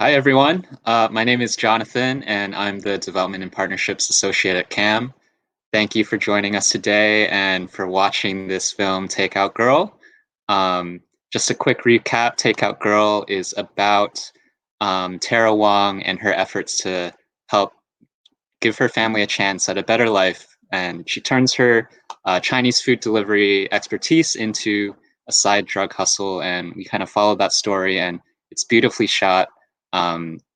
Hi, everyone. My name is Jonathan, and I'm the Development and Partnerships Associate at CAAM. Thank you for joining us today and for watching this film, Takeout Girl. Just a quick recap, Takeout Girl is about Tara Wong and her efforts to help give her family a chance at a better life. And she turns her Chinese food delivery expertise into a side drug hustle. And we kind of follow that story, and it's beautifully shot.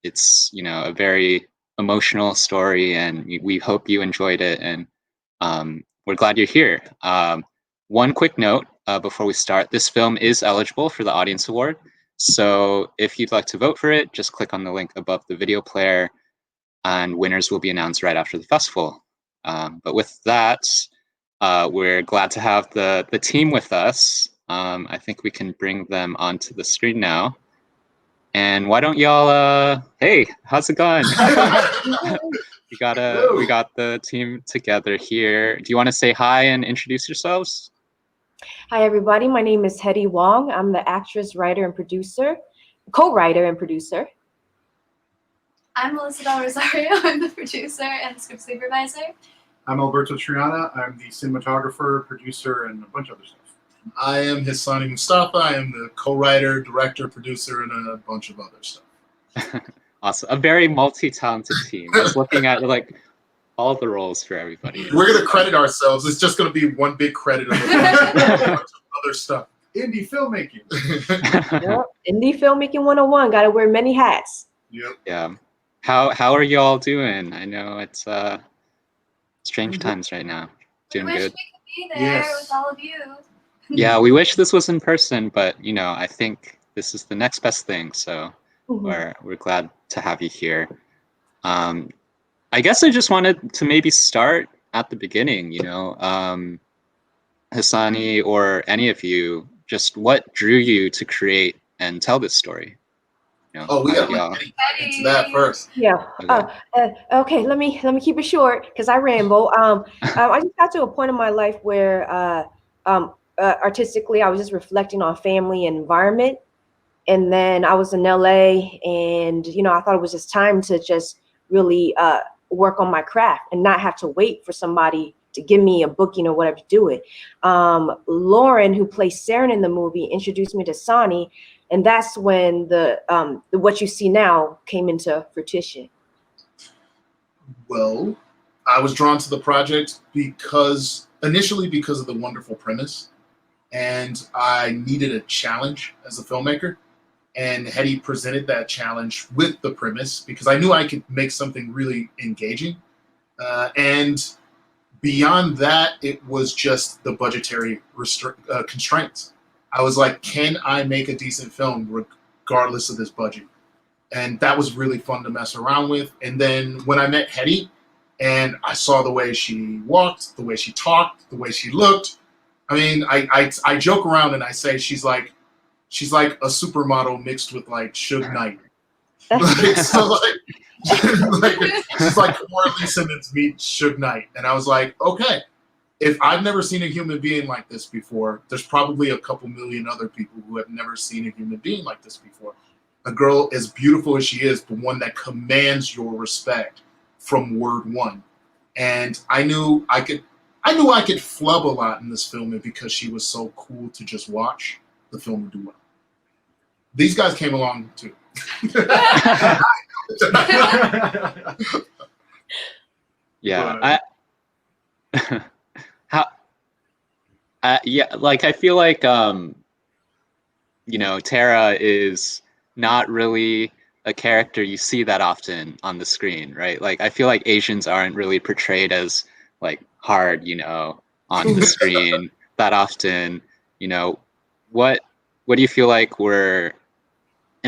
It's, a very emotional story, and we hope you enjoyed it. And we're glad you're here. One quick note before we start, this film is eligible for the Audience Award. So if you'd like to vote for it, just click on the link above the video player, and winners will be announced right after the festival. But with that, we're glad to have the team with us. I think we can bring them onto the screen now. And why don't y'all, hey, how's it going? we got the team together here. Do you want to say hi and introduce yourselves? Hi, everybody. My name is Hedy Wong. I'm the actress, writer, and producer, co-writer and producer. I'm Melissa Del Rosario. I'm the producer and script supervisor. I'm Alberto Triana. I'm the cinematographer, producer, and a bunch of other stuff. I am Hedy Mustafa. I am the co-writer, director, producer, and a bunch of other stuff. Awesome. A very multi-talented team. I was looking at all the roles for everybody. We're going to credit ourselves. It's just going to be one big credit of a bunch of other stuff. Indie filmmaking. Yep. Indie filmmaking 101. Got to wear many hats. Yep. Yeah. How are you all doing? I know it's strange times right now. Doing we good. We could be there with all of you. Yeah, we wish this was in person, but I think this is the next best thing. So we're glad to have you here. I guess I just wanted to maybe start at the beginning. Hassani or any of you, just what drew you to create and tell this story? We got to into that first. Yeah. Okay. Let me keep it short because I ramble. I just got to a point in my life where artistically I was just reflecting on family and environment, and then I was in LA, and I thought it was just time to just really work on my craft and not have to wait for somebody to give me a booking or whatever to do it. Lauren, who plays Saren in the movie, introduced me to Sani. And that's when the what you see now came into fruition. Well, I was drawn to the project initially because of the wonderful premise, and I needed a challenge as a filmmaker. And Hedy presented that challenge with the premise because I knew I could make something really engaging. And beyond that, it was just the budgetary constraints. I was like, can I make a decent film regardless of this budget? And that was really fun to mess around with. And then when I met Hedy and I saw the way she walked, the way she talked, the way she looked, I mean, I joke around and I say she's like a supermodel mixed with like Suge Knight. She's like Coralie Simmons meets Suge Knight. And I was like, okay. If I've never seen a human being like this before, there's probably a couple million other people who have never seen a human being like this before. A girl as beautiful as she is, but one that commands your respect from word one. And I knew I could flub a lot in this film, and because she was so cool to just watch, the film would do well. These guys came along too. Yeah. I feel like Tara is not really a character you see that often on the screen, right? Like I feel like Asians aren't really portrayed as like hard, on the screen that often. What do you feel like and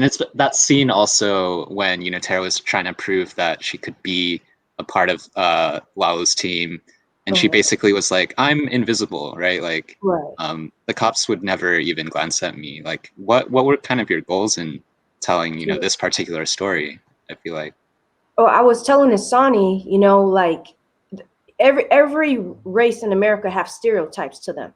it's that scene also when Tara was trying to prove that she could be a part of Lalo's team. And she basically was like, I'm invisible, right? Like, the cops would never even glance at me. Like, what were kind of your goals in telling, this particular story, I feel like? Oh, I was telling Hassani, like every race in America have stereotypes to them,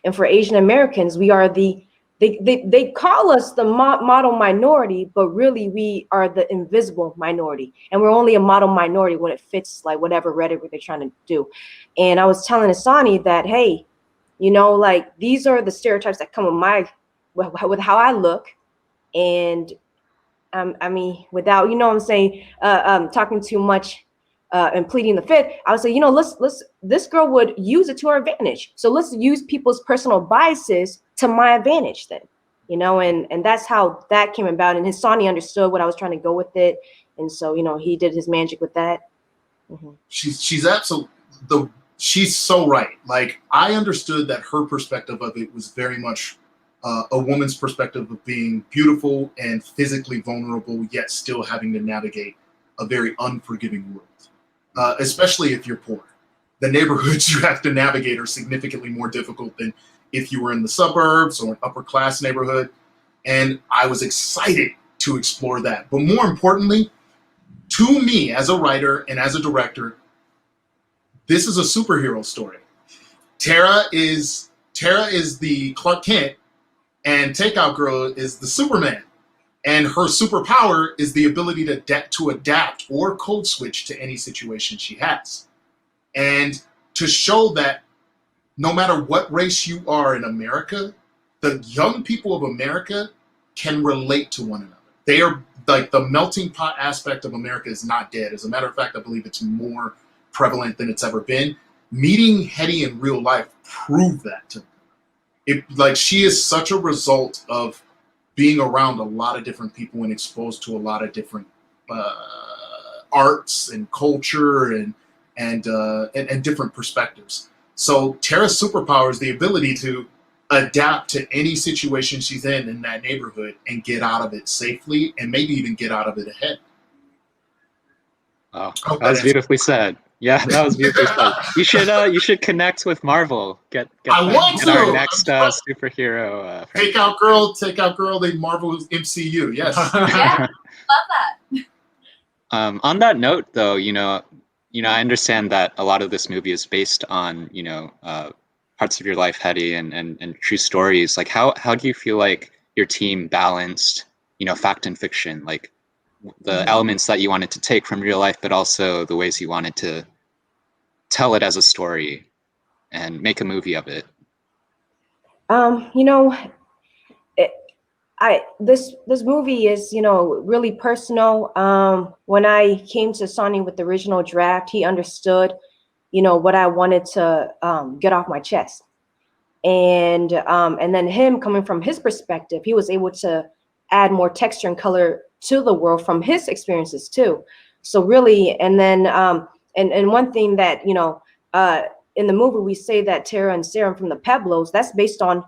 and for Asian Americans, we are the they call us the model minority, but really we are the invisible minority, and we're only a model minority when it fits like whatever rhetoric they're trying to do. And I was telling Asani that, hey, like these are the stereotypes that come with how I look. And I mean, without, what I'm saying, talking too much and pleading the fifth, I would say, this girl would use it to her advantage. So let's use people's personal biases to my advantage then, and that's how that came about. And Hassani understood what I was trying to go with it. And so, he did his magic with that. Mm-hmm. She's absolutely, she's so right. Like, I understood that her perspective of it was very much a woman's perspective of being beautiful and physically vulnerable, yet still having to navigate a very unforgiving world, especially if you're poor. The neighborhoods you have to navigate are significantly more difficult than if you were in the suburbs or an upper class neighborhood. And I was excited to explore that. But more importantly, to me as a writer and as a director, this is a superhero story. Tara is the Clark Kent, and Takeout Girl is the Superman. And her superpower is the ability to adapt or code switch to any situation she has. And to show that no matter what race you are in America, the young people of America can relate to one another. They are like, the melting pot aspect of America is not dead. As a matter of fact, I believe it's more prevalent than it's ever been. Meeting Hedy in real life proved that to me. She is such a result of being around a lot of different people and exposed to a lot of different arts and culture and different perspectives. So Tara's superpower is the ability to adapt to any situation she's in that neighborhood and get out of it safely, and maybe even get out of it ahead. Oh, that was beautifully said. Yeah, that was beautifully said. You should connect with Marvel. Get our next superhero. Takeout Girl. They Marvel MCU. Yes. Yeah, love that. On that note, though, I understand that a lot of this movie is based on parts of your life, Hedy, and true stories. Like, how do you feel like your team balanced fact and fiction, like the elements that you wanted to take from real life, but also the ways you wanted to tell it as a story and make a movie of it? This movie is, really personal. When I came to Sonny with the original draft, he understood, what I wanted to get off my chest. And then him coming from his perspective, he was able to add more texture and color to the world from his experiences too. So really, and then and one thing that, in the movie, we say that Tara and Sarah from the Pueblos, that's based on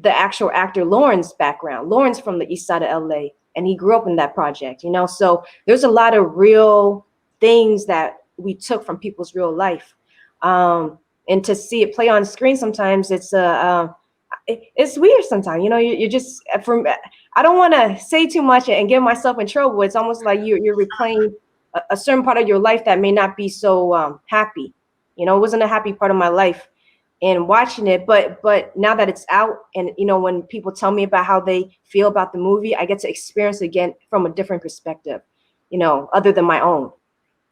the actual actor Lauren's background. Lauren's from the east side of LA, and he grew up in that project, so there's a lot of real things that we took from people's real life. And to see it play on screen, sometimes it's weird sometimes, you're just, I don't want to say too much and get myself in trouble. It's almost like you're replaying a certain part of your life that may not be so happy. It wasn't a happy part of my life and watching it, but now that it's out, and when people tell me about how they feel about the movie, I get to experience it again from a different perspective, other than my own.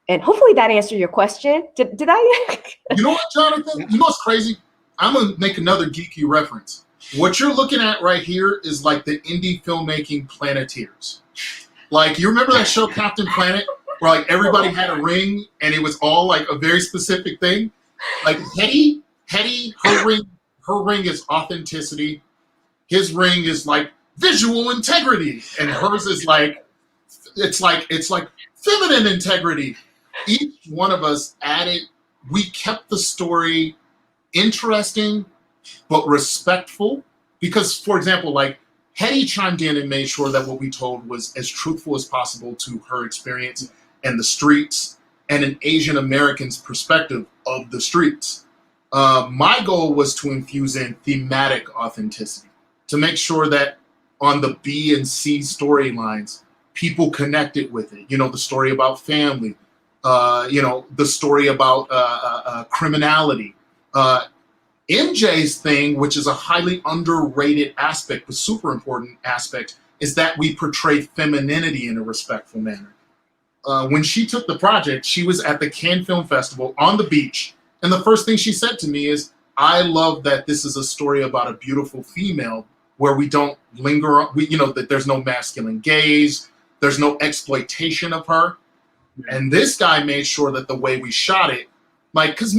And hopefully that answered your question. Did I? You know what, Jonathan? You know what's crazy? I'm going to make another geeky reference. What you're looking at right here is like the indie filmmaking Planeteers. Like, you remember that show Captain Planet, where like everybody had a ring and it was all like a very specific thing? Like Hedy, her ring is authenticity. His ring is like visual integrity, and hers is like it's like feminine integrity. Each one of us added. We kept the story interesting but respectful, because, for example, like Hedy chimed in and made sure that what we told was as truthful as possible to her experience and the streets and an Asian American's perspective of the streets. My goal was to infuse in thematic authenticity, to make sure that on the B and C storylines, people connected with it. The story about family, the story about criminality. MJ's thing, which is a highly underrated aspect, but super important aspect, is that we portray femininity in a respectful manner. When she took the project, she was at the Cannes Film Festival on the beach, and the first thing she said to me is, I love that this is a story about a beautiful female where we don't linger on, that there's no masculine gaze, there's no exploitation of her. And this guy made sure that the way we shot it, because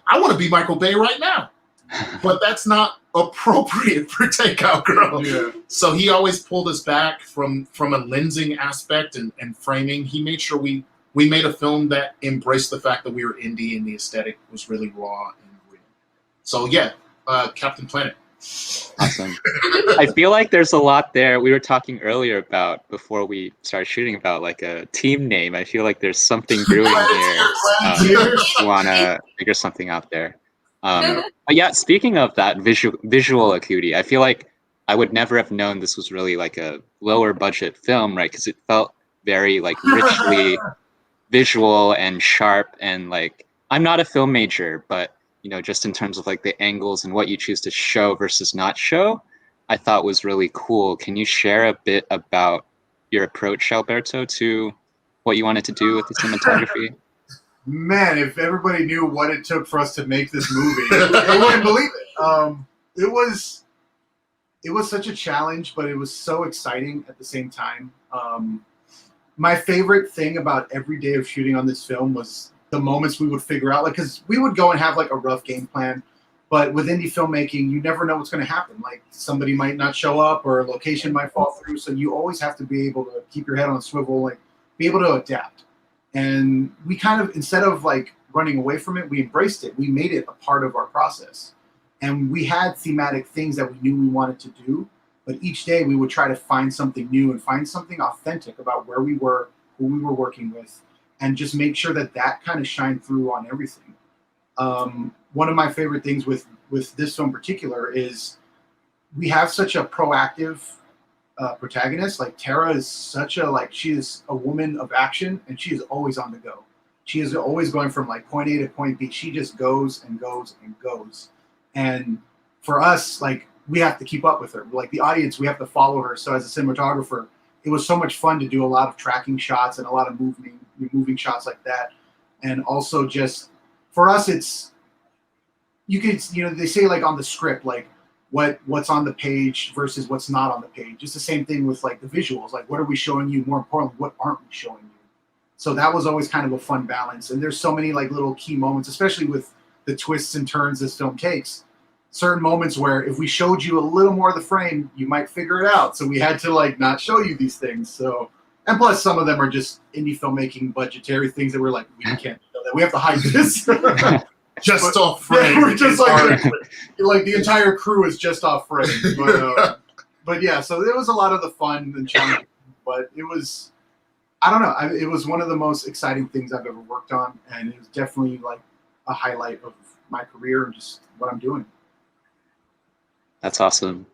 I want to be Michael Bay right now, but that's not appropriate for Takeout Girl. Yeah. So he always pulled us back from a lensing aspect and framing. He made sure we made a film that embraced the fact that we were indie and the aesthetic was really raw and real. So yeah, Captain Planet. Awesome. I feel like there's a lot there. We were talking earlier about, before we started shooting, about like a team name. I feel like there's something brewing here. You want to figure something out there. But yeah, speaking of that visual acuity, I feel like I would never have known this was really like a lower budget film, right? Because it felt very like richly visual and sharp, and like, I'm not a film major, but just in terms of like the angles and what you choose to show versus not show, I thought was really cool. Can you share a bit about your approach, Alberto, to what you wanted to do with the cinematography? Man, if everybody knew what it took for us to make this movie, they wouldn't believe it. It was such a challenge, but it was so exciting at the same time. My favorite thing about every day of shooting on this film was the moments we would figure out, because we would go and have like a rough game plan, but with indie filmmaking, you never know what's going to happen. Like somebody might not show up, or a location might fall through. So you always have to be able to keep your head on a swivel, like be able to adapt. And we kind of, instead of like running away from it, we embraced it. We made it a part of our process. And we had thematic things that we knew we wanted to do, but each day we would try to find something new and find something authentic about where we were, who we were working with, and just make sure that that kind of shined through on everything. One of my favorite things with this film in particular is we have such a proactive protagonist. Like Tara is she is a woman of action, and she is always on the go. She is always going from like point A to point B. She just goes and goes and goes. And for us, like, we have to keep up with her. Like the audience, we have to follow her. So as a cinematographer, it was so much fun to do a lot of tracking shots and a lot of moving shots like that. And also just for us, it's, you could, they say like on the script, like what's on the page versus what's not on the page. It's the same thing with like the visuals. Like, what are we showing you? More importantly, what aren't we showing you? So that was always kind of a fun balance. And there's so many like little key moments, especially with the twists and turns this film takes. Certain moments where if we showed you a little more of the frame, you might figure it out. So we had to like not show you these things. So, and plus some of them are just indie filmmaking budgetary things that we're like, we can't show that. We have to hide this. Just off frame. Yeah, we're just like the entire crew is just off frame. But yeah, so it was a lot of the fun and challenge. But it was, I don't know, it was one of the most exciting things I've ever worked on, and it was definitely like a highlight of my career and just what I'm doing. That's awesome.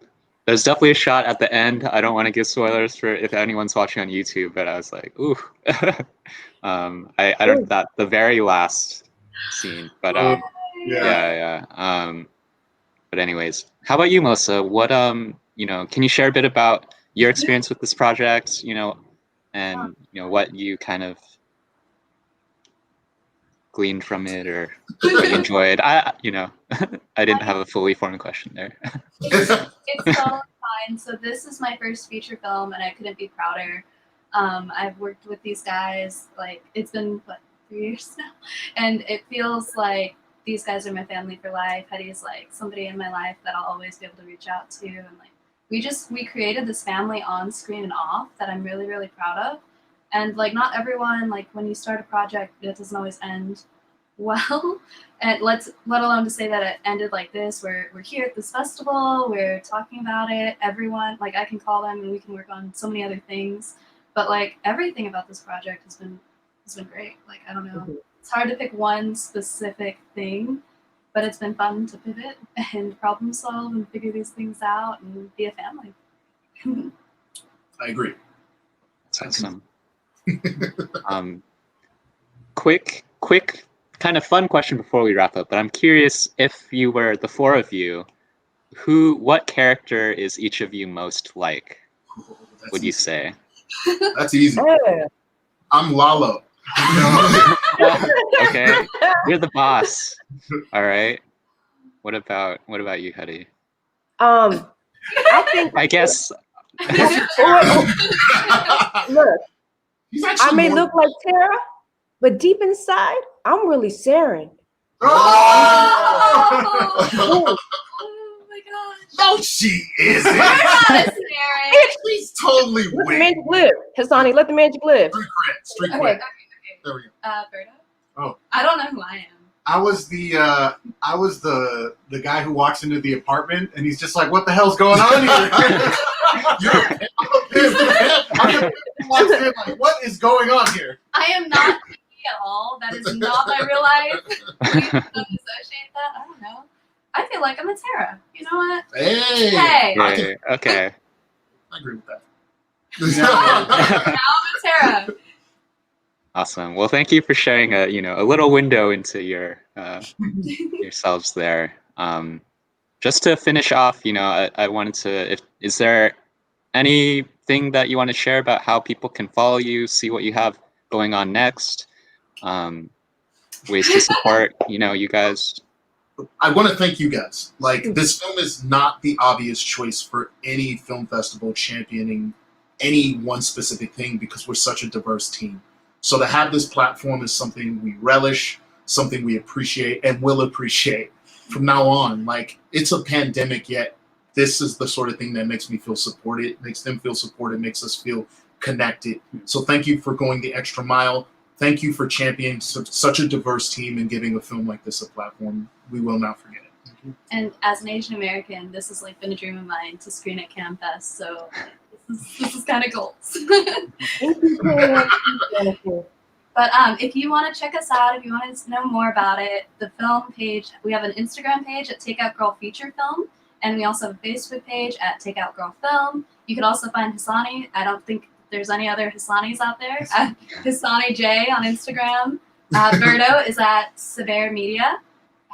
There's definitely a shot at the end. I don't want to give spoilers for if anyone's watching on YouTube, but I was like, ooh. I don't, that the very last scene, but yeah. But anyways, how about you, Melissa? What can you share a bit about your experience with this project? And what you kind of gleaned from it or what you enjoyed. I didn't have a fully formed question there. It's totally fine. So this is my first feature film, and I couldn't be prouder. I've worked with these guys, like, it's been, 3 years now? And it feels like these guys are my family for life. Hedy's like somebody in my life that I'll always be able to reach out to. And like, we created this family on screen and off that I'm really, really proud of. And like, not everyone, like when you start a project, it doesn't always end well. And let alone to say that it ended like this. We're here at this festival, we're talking about it. Everyone, like, I can call them and we can work on so many other things. But like, everything about this project has been great. Like, I don't know. It's hard to pick one specific thing, but it's been fun to pivot and problem solve and figure these things out and be a family. I agree. That's awesome. Quick kind kind of fun question before we wrap up, but I'm curious, if you were the four of you, what character is each of you most like? Oh, that's Would you easy. say? That's easy. Yeah. I'm Lalo. Okay, you're the boss. All right. What about you, Hedy? I think. I guess. Look, He's I actually may more- look like Tara, but deep inside, I'm really Saren. Oh! Oh my gosh. No, she isn't. You're not a Sarah. She's totally Let the weird. magic live. Hassani, let the magic live. Street Okay. cred. There we go. Berto? Oh. I don't know who I am. I was the guy who walks into the apartment and he's just like, "What the hell's going on here?" He's the pimp. I'm the pimp who walks in like, "What is going on here?" I am not Hedy at all. That is not my real life. Please don't associate that. I don't know. I feel like I'm a Tara. You know what? Hey. Hey. Okay. Okay. I agree with that. Now I'm a Tara. Awesome. Well, thank you for sharing a little window into your yourselves there. Just to finish off, I wanted to. Is there anything that you want to share about how people can follow you, see what you have going on next, ways to support, you guys? I want to thank you guys. Like, this film is not the obvious choice for any film festival championing any one specific thing because we're such a diverse team. So to have this platform is something we relish, something we appreciate and will appreciate from now on. Like, it's a pandemic, yet this is the sort of thing that makes me feel supported, makes them feel supported, makes us feel connected. So thank you for going the extra mile. Thank you for championing such a diverse team and giving a film like this a platform. We will not forget it. And as an Asian American, this has been a dream of mine to screen at CAAMFest. So this is kind of goals. Thank you, Tara. Wonderful. But if you want to check us out, if you want to know more about it, the film page, we have an Instagram page at Takeout Girl Feature Film, and we also have a Facebook page at Takeout Girl Film. You can also find Hassani. I don't think there's any other Hassanis out there. Hassani J on Instagram. Berto is at Severe Media.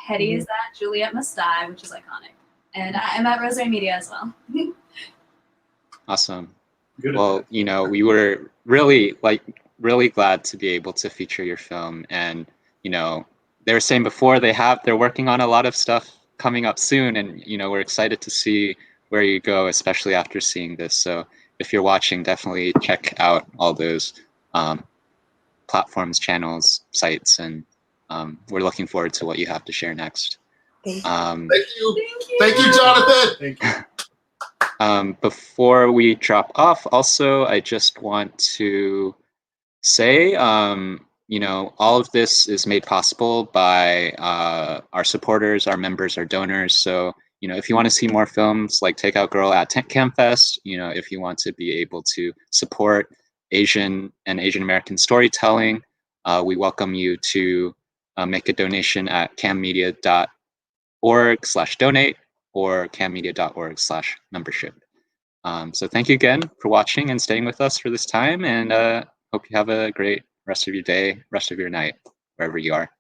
Hedy is at Juliet Must Die, which is iconic. And I'm at Rosary Media as well. Awesome. Good. Well, we were really glad to be able to feature your film, and they were saying before they're working on a lot of stuff coming up soon, and we're excited to see where you go, especially after seeing this. So if you're watching, definitely check out all those platforms, channels, sites, and we're looking forward to what you have to share next. Thank you. Thank you. Thank you, Jonathan. Thank you. Before we drop off, also, I just want to say, all of this is made possible by our supporters, our members, our donors. So, if you want to see more films like Takeout Girl at CAAMFest, if you want to be able to support Asian and Asian American storytelling, we welcome you to make a donation at caammedia.org/donate or caammedia.org/membership. So thank you again for watching and staying with us for this time, and hope you have a great rest of your day, rest of your night, wherever you are.